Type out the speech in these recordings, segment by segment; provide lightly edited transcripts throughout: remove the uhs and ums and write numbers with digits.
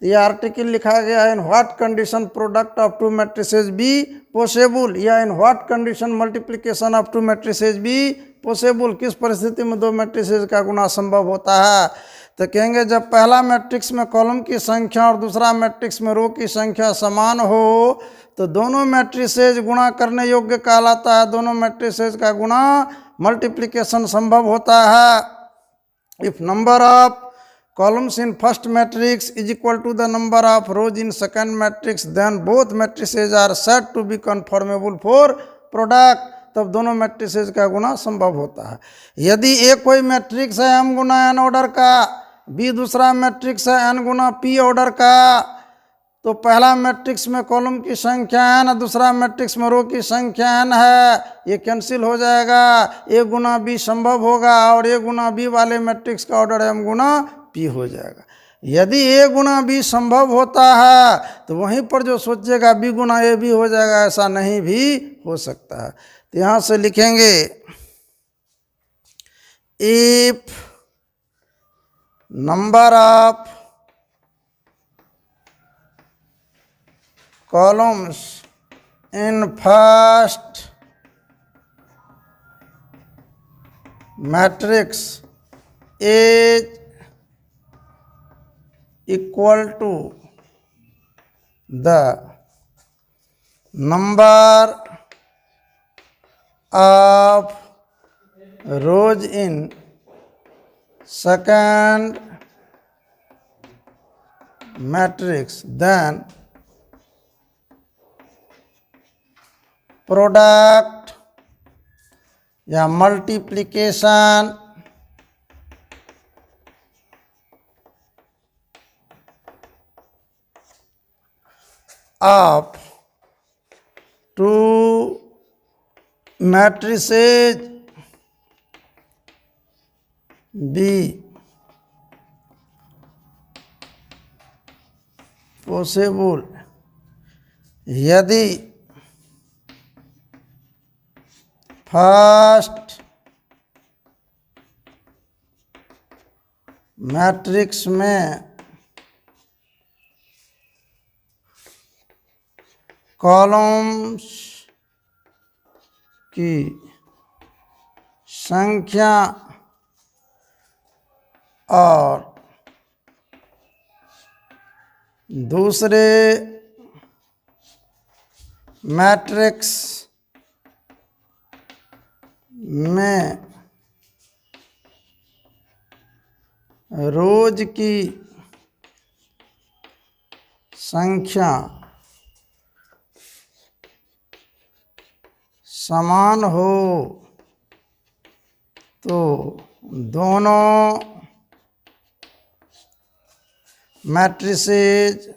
तो यह आर्टिकल लिखा गया है in what condition product of two matrices be possible, या in what condition multiplication of two matrices be possible, किस परिस्थिति में दो मैट्रिसेस का गुना संभव होता है। तो कहेंगे जब पहला मैट्रिक्स में कॉलम की संख्या और दूसरा मैट्रिक्स में रो की संख्या समान हो तो दोनों मैट्रिसेस गुणा करने योग्य कहलाता है, दोनों मैट्रिसेस का गुणा मल्टीप्लिकेशन संभव होता है। If number of columns in first matrix is equal to the number of rows in second matrix then both matrices are said to be conformable for product, तब दोनों मैट्रिसेस का गुना संभव होता है। यदि ए कोई मैट्रिक्स है m गुना n ऑर्डर का, बी दूसरा मैट्रिक्स है n गुना p ऑर्डर का, तो पहला मैट्रिक्स में कॉलम की संख्या n, दूसरा मैट्रिक्स में रो की संख्या n है, ये कैंसिल हो जाएगा, a गुना b संभव होगा और a गुना b वाले मैट्रिक्स का ऑर्डर m गुना p हो जाएगा। यदि a गुना b संभव होता है तो वहीं पर जो सोचेगा b गुना a भी हो जाएगा, ऐसा नहीं भी हो सकता है। तो यहाँ से लिखेंगे if number of columns in first matrix is equal to the number of rows in second matrix then product या multiplication of two matrices be possible यदि फर्स्ट मैट्रिक्स में कॉलम्स की संख्या और दूसरे मैट्रिक्स में रोज की संख्या समान हो तो दोनों मैट्रिसेस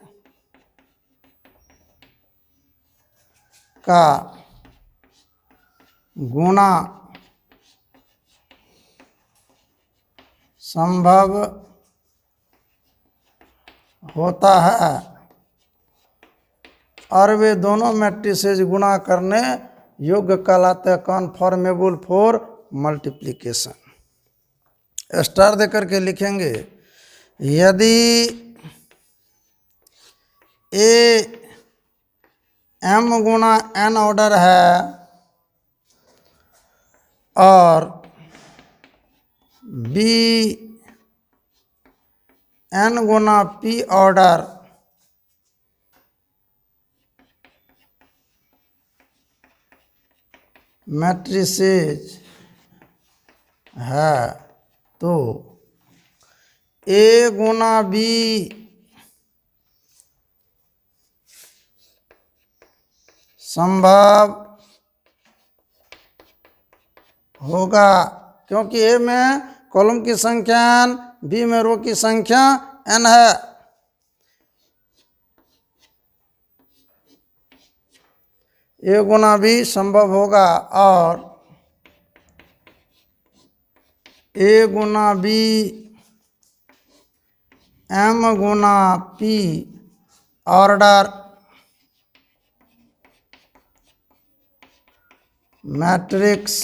का गुणा संभव होता है और वे दोनों मैट्रिसेस गुणा करने योग्य कहलाते हैं कन्फॉर्मेबल फॉर मल्टीप्लिकेशन। स्टार देकर के लिखेंगे यदि ए m गुना n ऑर्डर है और b n गुना p ऑर्डर मैट्रिसेस है तो a गुना b संभव होगा क्योंकि ए में कॉलम की संख्या n, बी में रो की संख्या n है। ए गुना बी संभव होगा और ए गुना बी m गुना p ऑर्डर मैट्रिक्स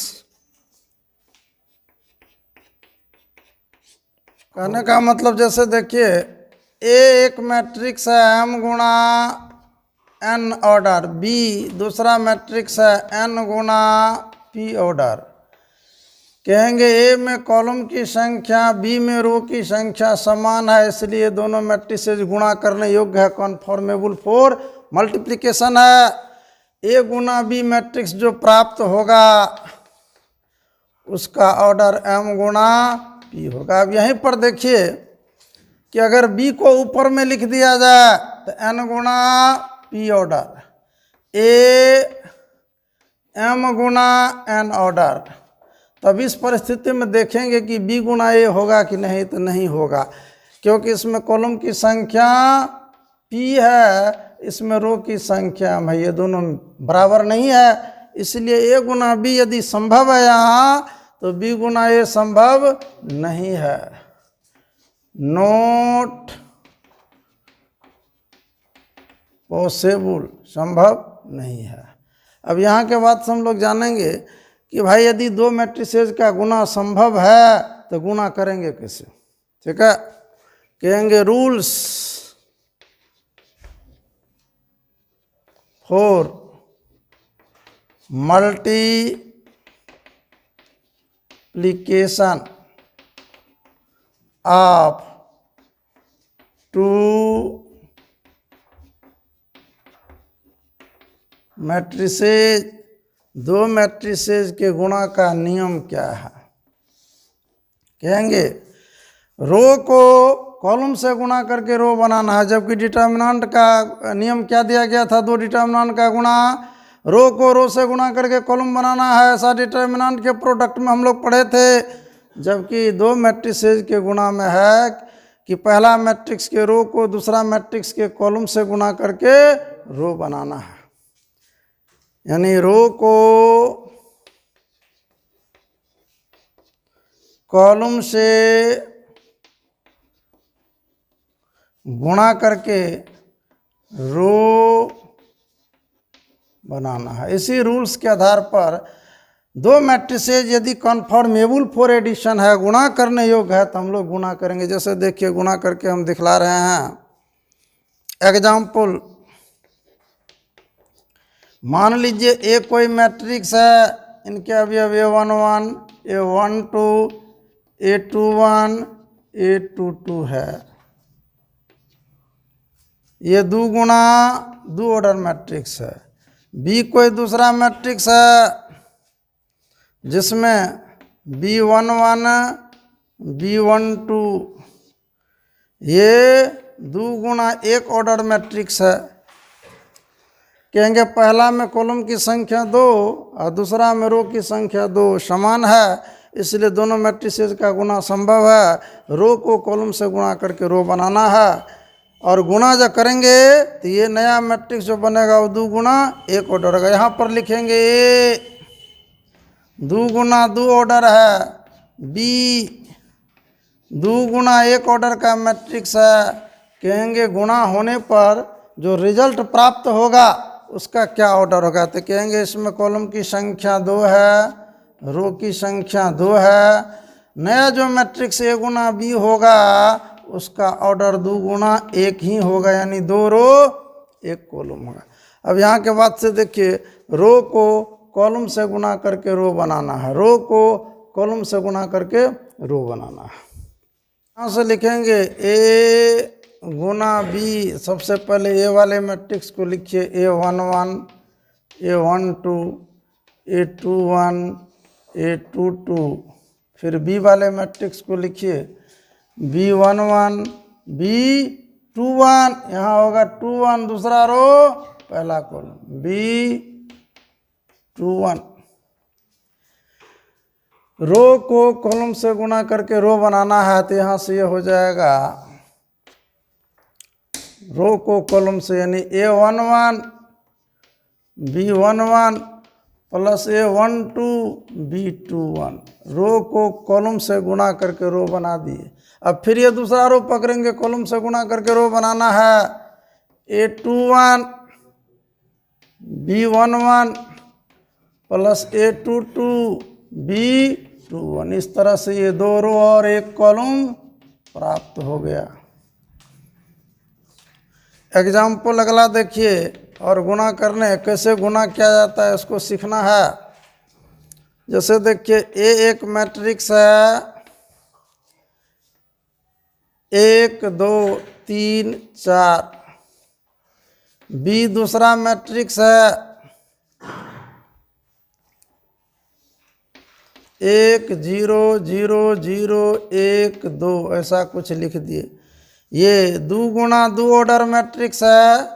कहने का मतलब जैसे देखिए ए एक मैट्रिक्स है m गुणा n ऑर्डर, बी दूसरा मैट्रिक्स है n गुणा p ऑर्डर। कहेंगे ए में कॉलम की संख्या बी में रो की संख्या समान है, इसलिए दोनों मैट्रिसेस गुणा करने योग्य है, कन्फॉर्मेबल फॉर मल्टीप्लिकेशन है। ए गुना बी मैट्रिक्स जो प्राप्त होगा उसका ऑर्डर m गुणा p होगा। अब यहीं पर देखिए कि अगर b को ऊपर में लिख दिया जाए तो n गुणा p ऑर्डर, a m गुणा n ऑर्डर, तब इस परिस्थिति में देखेंगे कि b गुणा a होगा कि नहीं, तो नहीं होगा, क्योंकि इसमें कॉलम की संख्या p है, इसमें रो की संख्या m है, ये दोनों बराबर नहीं है। इसलिए a गुना b यदि संभव है यहाँ, तो b गुना a संभव नहीं है, नॉट पॉसिबल, संभव नहीं है। अब यहाँ के बाद से हम लोग जानेंगे कि भाई यदि दो मैट्रिसेस का गुना संभव है तो गुना करेंगे कैसे। ठीक है, कहेंगे rules for multiplication of two matrices, दो मैट्रिसेस के गुणा का नियम क्या है। कहेंगे रो को कॉलम से गुणा करके रो बनाना है, जबकि डिटर्मिनेंट का नियम क्या दिया गया था, दो डिटर्मिनेंट का गुणा, रो को रो से गुणा करके कॉलम बनाना है, ऐसा डिटर्मिनेंट के प्रोडक्ट में हम लोग पढ़े थे। जबकि दो मैट्रिसेस के गुणा में है कि पहला मैट्रिक्स के रो को दूसरा मैट्रिक्स के कॉलम से गुणा करके रो बनाना है, यानी रो को कॉलम से गुणा करके रो बनाना है। इसी रूल्स के आधार पर दो मैट्रिसेस यदि कन्फॉर्मेबल फॉर एडिशन है, गुणा करने योग्य है, तो हम लोग गुणा करेंगे। जैसे देखिए गुणा करके हम दिखला रहे हैं। एग्जाम्पल, मान लीजिए ए कोई मैट्रिक्स है, इनके अवयव A11, A12, A21, A22 है। ये दो गुणा दो ऑर्डर मैट्रिक्स है। बी कोई दूसरा मैट्रिक्स है जिसमें B11, B12, ये दो गुणा एक ऑर्डर मैट्रिक्स है। कहेंगे पहला में कॉलम की संख्या 2 और दूसरा में रो की संख्या 2 समान है, इसलिए दोनों मैट्रिसेस का गुना संभव है। रो को कॉलम से गुणा करके रो बनाना है, और गुना जब करेंगे तो ये नया मैट्रिक्स जो बनेगा वो दो गुना एक ऑर्डर का। यहाँ पर लिखेंगे ए दो गुना दो ऑर्डर है, बी दो गुना एक ऑर्डर का मैट्रिक्स है। कहेंगे गुना होने पर जो रिजल्ट प्राप्त होगा उसका क्या ऑर्डर होगा, तो कहेंगे इसमें कॉलम की संख्या 2 है, रो की संख्या 2 है। नया जो मैट्रिक्स ए गुना बी होगा उसका ऑर्डर 2 गुना 1 ही होगा, यानी 2 रो 1 कॉलम होगा। अब यहाँ के बाद से देखिए, रो को कॉलम से गुना करके रो बनाना है, रो को कॉलम से गुना करके रो बनाना है। यहाँ से लिखेंगे ए गुना बी। सबसे पहले ए वाले मैट्रिक्स को लिखिए A11, A12, A21, A22। फिर बी वाले मैट्रिक्स को लिखिए B11, B21, यहाँ होगा 21 दूसरा रो पहला कॉलम, B21। रो को कॉलम से गुणा करके रो बनाना है, तो यहाँ से ये हो जाएगा रो को कॉलम से, यानी A11 B11 plus A12 B21। रो को कॉलम से गुणा करके रो बना दिए। अब फिर ये दूसरा रो पकड़ेंगे, कॉलम से गुणा करके रो बनाना है A21 B11 plus A22 B21। इस तरह से ये 2 रो और 1 कॉलम प्राप्त हो गया। एग्जाम्पल अगला देखिए, और गुणा करने कैसे गुणा किया जाता है इसको सीखना है। जैसे देखिए ए एक मैट्रिक्स है, 1 2 3 4। बी दूसरा मैट्रिक्स है, 1 0 0 0 1 2, ऐसा कुछ लिख दिए। ये 2 गुणा 2 ऑर्डर मैट्रिक्स है,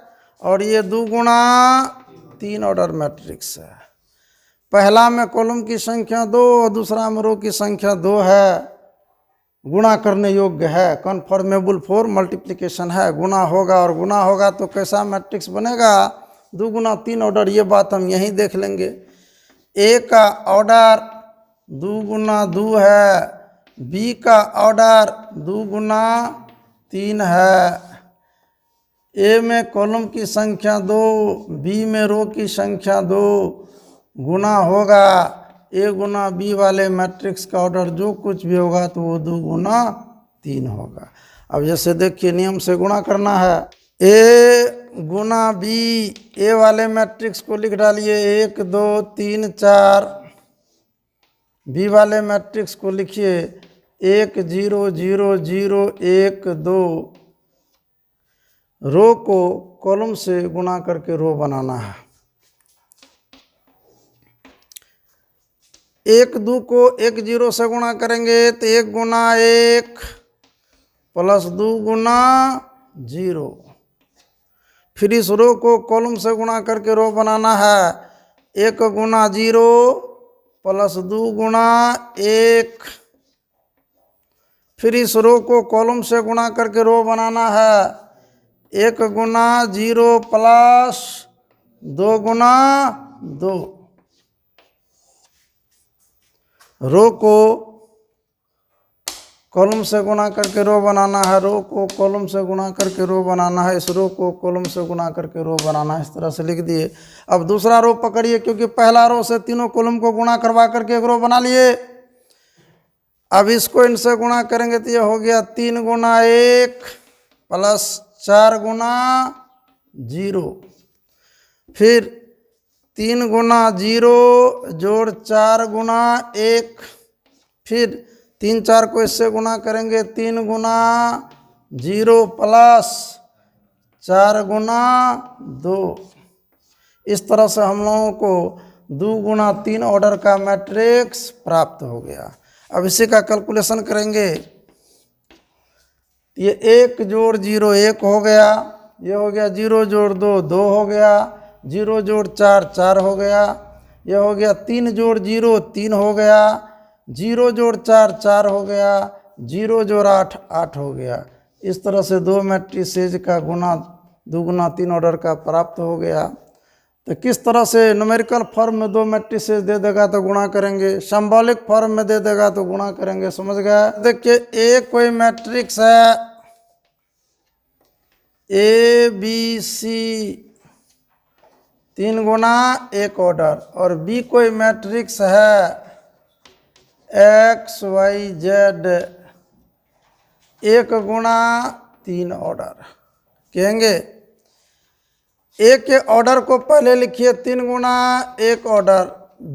और ये 2 गुणा 3 ऑर्डर मैट्रिक्स है। पहला में कॉलम की संख्या 2 और दूसरा में रो की संख्या 2 है, गुणा करने योग्य है, कन्फर्मेबल फॉर मल्टीप्लिकेशन है। गुणा होगा, और गुणा होगा तो कैसा मैट्रिक्स बनेगा, 2 गुना 3 ऑर्डर। ये बात हम यहीं देख लेंगे। ए का ऑर्डर 2 गुना 2 है, बी का ऑर्डर 2 गुना 3 है। ए में कॉलम की संख्या 2, बी में रो की संख्या 2, गुना होगा ए गुना बी वाले मैट्रिक्स का ऑर्डर जो कुछ भी होगा तो वो 2 गुना 3 होगा। अब जैसे देखिए नियम से गुणा करना है। ए गुना बी, ए वाले मैट्रिक्स को लिख डालिए 1 2 3 4। बी वाले मैट्रिक्स को लिखिए 1 0 0 0 1 2। रो को कॉलम से गुणा करके रो बनाना है। 1 2 को 1 0 से गुणा करेंगे तो 1 गुना 1 प्लस 2 गुना 0। फिर इस रो को कॉलम से गुणा करके रो बनाना है। 1 गुना 0 प्लस 2 गुना 1। फिर इस रो को कॉलम से गुणा करके रो बनाना है। 1 गुना 0 प्लस 2 गुना 2। रो को कॉलम से गुणा करके रो बनाना है, रो को कॉलम से गुणा करके रो बनाना है, इस रो को कॉलम से गुणा करके रो बनाना है। इस तरह से लिख दिए। अब दूसरा रो पकड़िए, क्योंकि पहला रो से तीनों कॉलम को गुणा करवा करके एक रो बना लिए। अब इसको इनसे गुणा करेंगे तो ये हो गया 3 गुना 1 प्लस 4 गुना 0। फिर 3 गुना 0 जोड़ 4 गुना 1। फिर 3 4 को इससे गुणा करेंगे 3 गुना 0 प्लस 4 गुना 2। इस तरह से हम लोगों को 2 गुना 3 ऑर्डर का मैट्रिक्स प्राप्त हो गया। अब इसी का कैलकुलेशन करेंगे। ये 1 जोड़ 0 1 हो गया, ये हो गया 0 जोड़ 2 2 हो गया, 0 जोड़ 4 4 हो गया, ये हो गया 3 जोड़ 0 3 हो गया, 0 जोड़ 4 4 हो गया, 0 जोड़ 8 8 हो गया। इस तरह से 2 मैट्रिसेज का गुना 2 गुना 3 ऑर्डर का प्राप्त हो गया। तो किस तरह से न्यूमेरिकल फॉर्म में 2 मैट्रिसेज दे देगा तो गुणा करेंगे, सिंबॉलिक फॉर्म में दे देगा तो गुणा करेंगे। समझ गया। देखिए ए कोई मैट्रिक्स है, ए बी सी 3 गुना 1 ऑर्डर, और बी कोई मैट्रिक्स है एक्स वाई जेड 1 गुना 3 ऑर्डर। कहेंगे ए के ऑर्डर को पहले लिखिए 3 गुना 1 ऑर्डर,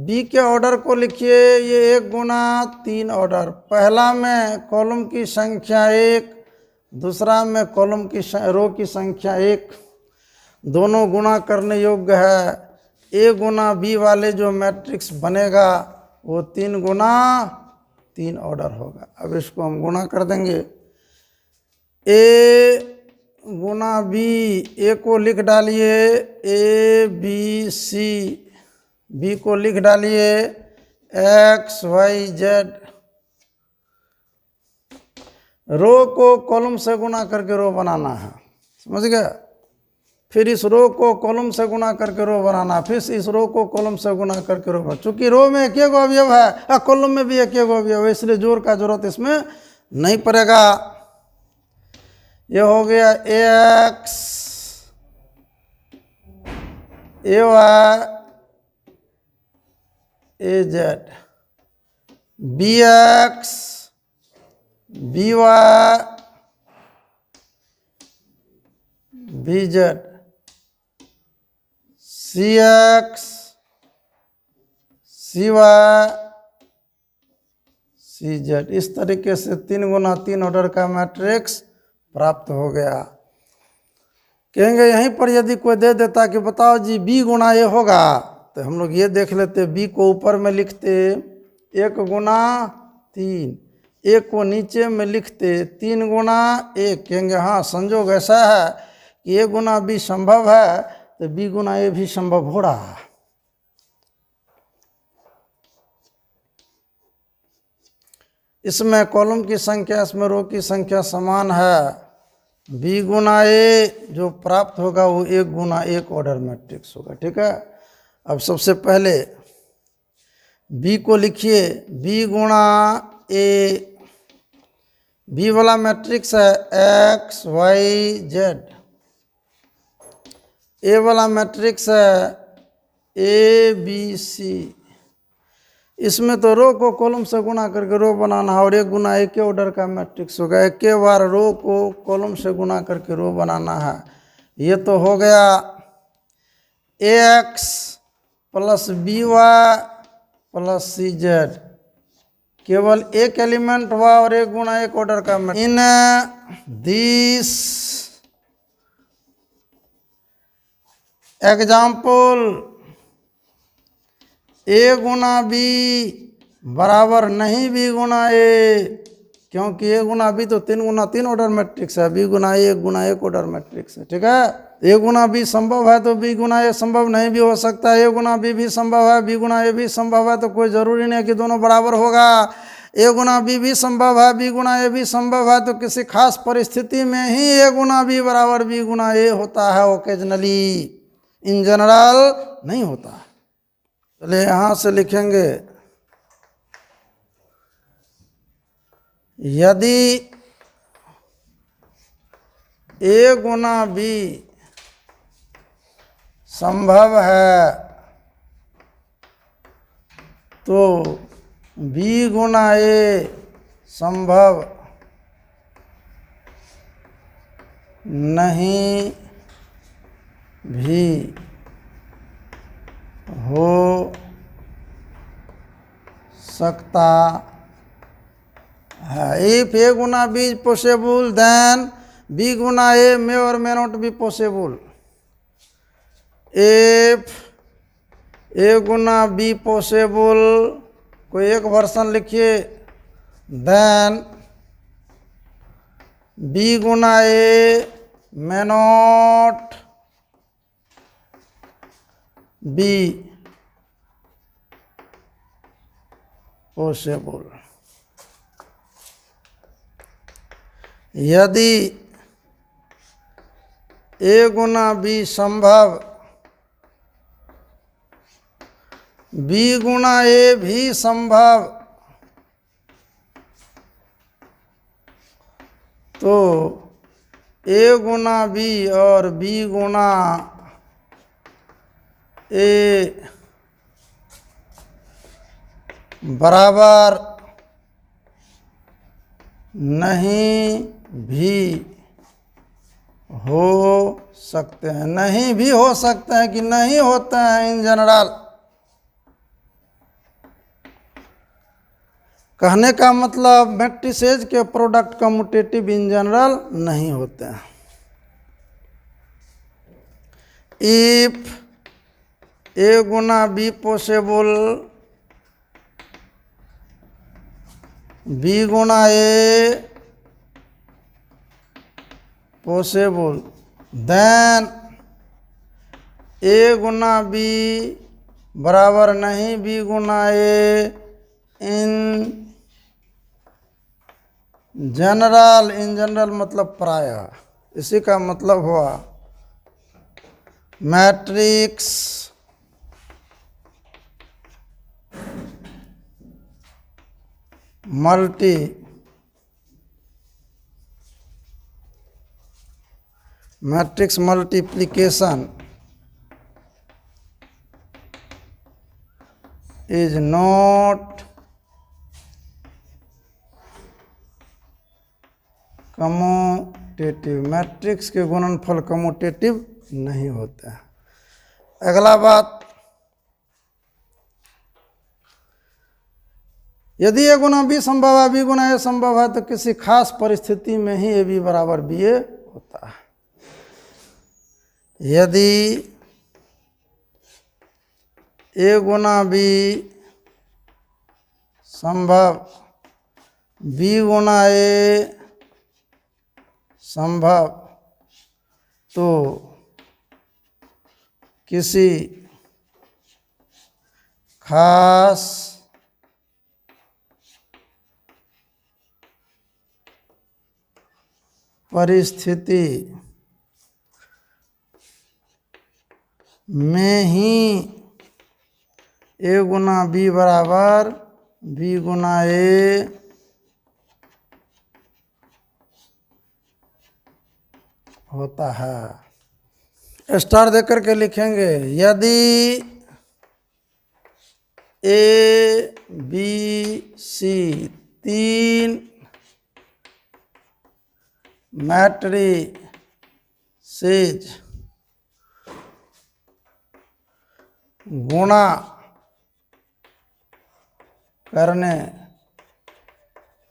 बी के ऑर्डर को लिखिए ये 1 गुना 3 ऑर्डर। पहला में कॉलम की संख्या 1, दूसरा में कॉलम की रो की संख्या 1, दोनों गुणा करने योग्य है। ए गुना बी वाले जो मैट्रिक्स बनेगा वो 3 गुना 3 ऑर्डर होगा। अब इसको हम गुणा कर देंगे। ए गुना बी, ए को लिख डालिए ए बी सी, बी को लिख डालिए एक्स वाई जेड। रो को कॉलम से गुणा करके रो बनाना है। समझ गया। फिर इस रो को कॉलम से गुणा करके रो बनाना, फिर इस रो को कॉलम से गुणा करके रो बनाना। चूंकि रो में एक गो अवयव है, कॉलम में भी एक गो अवयव है, इसलिए जोड़ का जरूरत इसमें नहीं पड़ेगा। ये हो गया A X A Y A Z, B X B Y BZ CX CY CZ, इस तरीके से 3 गुना 3 ऑर्डर का मैट्रिक्स प्राप्त हो गया। कहेंगे यहीं पर यदि कोई दे देता कि बताओ जी B गुना A होगा, तो हम लोग ये देख लेते, B को ऊपर में लिखते 1 गुना 3, A को नीचे में लिखते 3 गुना 1। कहेंगे हाँ संजोग ऐसा है कि A गुना B संभव है, तो B गुना A भी संभव हो रहा है। इसमें कॉलम की संख्या, इसमें रो की संख्या समान है। B गुना A जो प्राप्त होगा वो 1 गुना 1 ऑर्डर मैट्रिक्स होगा। ठीक है, अब सबसे पहले B को लिखिए, B गुना A, B वाला मैट्रिक्स है X Y Z, A वाला मैट्रिक्स है A B C। इसमें तो रो को कॉलम से गुना करके रो बनाना है और 1 गुना 1 ऑर्डर का मैट्रिक्स होगा। 1 बार रो को कॉलम से गुना करके रो बनाना है। ये तो हो गया AX plus BY plus CZ, केवल एक एलिमेंट हुआ और 1 गुना 1 ऑर्डर का matrix. In this example A गुना B बराबर नहीं B गुना A, क्योंकि A गुना B तो 3 गुना 3 ऑर्डर मैट्रिक्स है, B गुना A 1 गुना 1 ऑर्डर मैट्रिक्स है। ठीक है, A गुना B संभव है तो B गुना A संभव नहीं भी हो सकता है, A गुना B भी संभव है, B गुना A भी संभव है, तो कोई ज़रूरी नहीं है कि दोनों बराबर होगा। A गुना B भी संभव है, B गुना A भी संभव है, तो किसी खास परिस्थिति में ही A गुना B बराबर B गुना A होता है, ओकेजनली, इन जनरल नहीं होता। चलिए यहाँ से लिखेंगे, यदि A गुना B संभव है तो B गुना A संभव नहीं भी हो सकता है। इफ A गुना B is possible, then B गुना A may or may not be possible. If A गुना B possible, कोई एक वर्सन लिखिए, then B गुना A may not be possible. यदि A गुना B संभव, B गुना A भी संभव, तो A गुना B और B गुना A बराबर नहीं भी हो सकते हैं। नहीं भी हो सकते हैं कि नहीं होते हैं इन जनरल। कहने का मतलब मैट्रिसेज के प्रोडक्ट कम्यूटेटिव इन जनरल नहीं होते हैं। इफ A गुना B पॉसिबल, B गुना A पॉसिबल, देन A गुना B बराबर नहीं B गुना A in general. In general मतलब प्रायः, इसी का मतलब हुआ matrix multiplication is not commutative commutative, matrix के गुणनफल कम्यूटेटिव नहीं होते हैं। अगला बात, यदि ए गुना बी संभव है, बी गुना ए संभव है, तो किसी खास परिस्थिति में ही ए बी बराबर बी ए होता है। यदि ए गुना बी संभव, बी गुना ए संभव, तो किसी खास परिस्थिति में ही ए गुना बी बराबर बी गुना ए होता है। स्टार देकर के लिखेंगे, यदि ए बी सी तीन मैट्रिसेज गुणा करने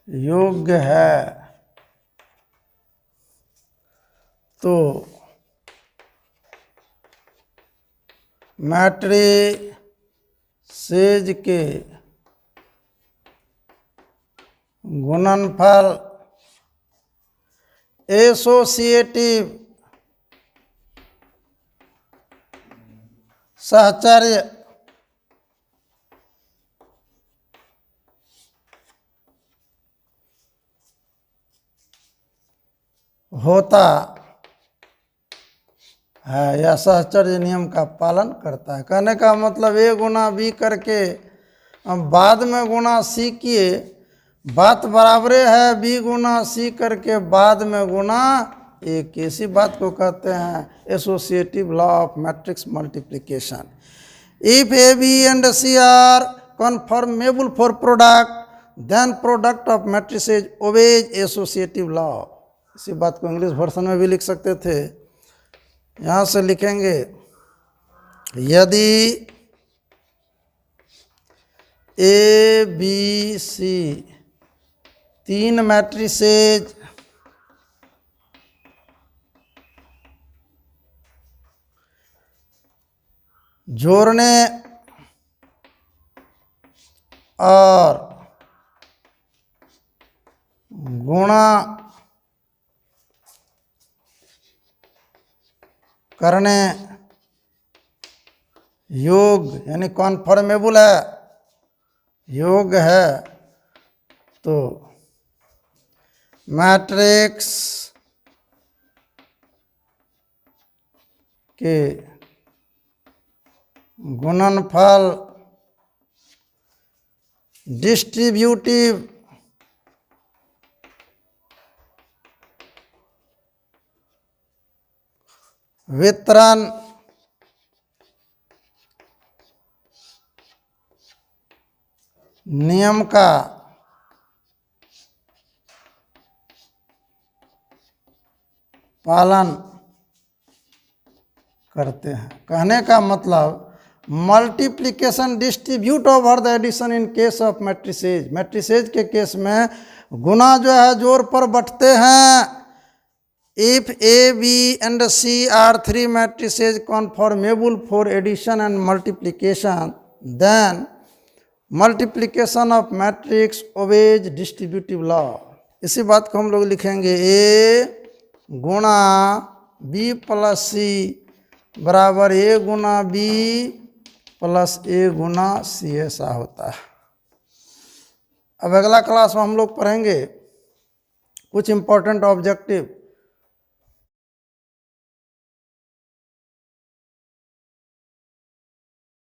योग्य है, तो मैट्रिसेज के गुणनफल एसोसिएटिव सहचर्य होता है या सहचर्य नियम का पालन करता है। कहने का मतलब ए गुना बी करके हम बाद में गुना सी किए, बात बराबरे है बी गुना सी करके बाद में गुना एक, इसी बात को कहते हैं associative law of matrix multiplication. If A B and C are conformable for product, then product of matrices obeys associative law. इसी बात को इंग्लिश वर्जन में भी लिख सकते थे। यहाँ से लिखेंगे, यदि ए बी सी तीन मैट्रिसेज जोड़ने और गुणा करने योग्य यानी कॉन्फर्मेबल है, योग्य है, तो मैट्रिक्स के गुणनफल डिस्ट्रीब्यूटिव वितरण नियम का पालन करते हैं। कहने का मतलब multiplication distribute over the addition in case of matrices, matrices के केस में गुना जो है जोड़ पर बंटते हैं। If A B and C are three matrices conformable for addition and multiplication, then multiplication of matrix obeys distributive law. इसी बात को हम लोग लिखेंगे, ए गुणा बी प्लस सी बराबर ए गुना बी प्लस ए गुना सी, ऐसा होता है। अब अगला क्लास में हम लोग पढ़ेंगे कुछ इंपॉर्टेंट ऑब्जेक्टिव।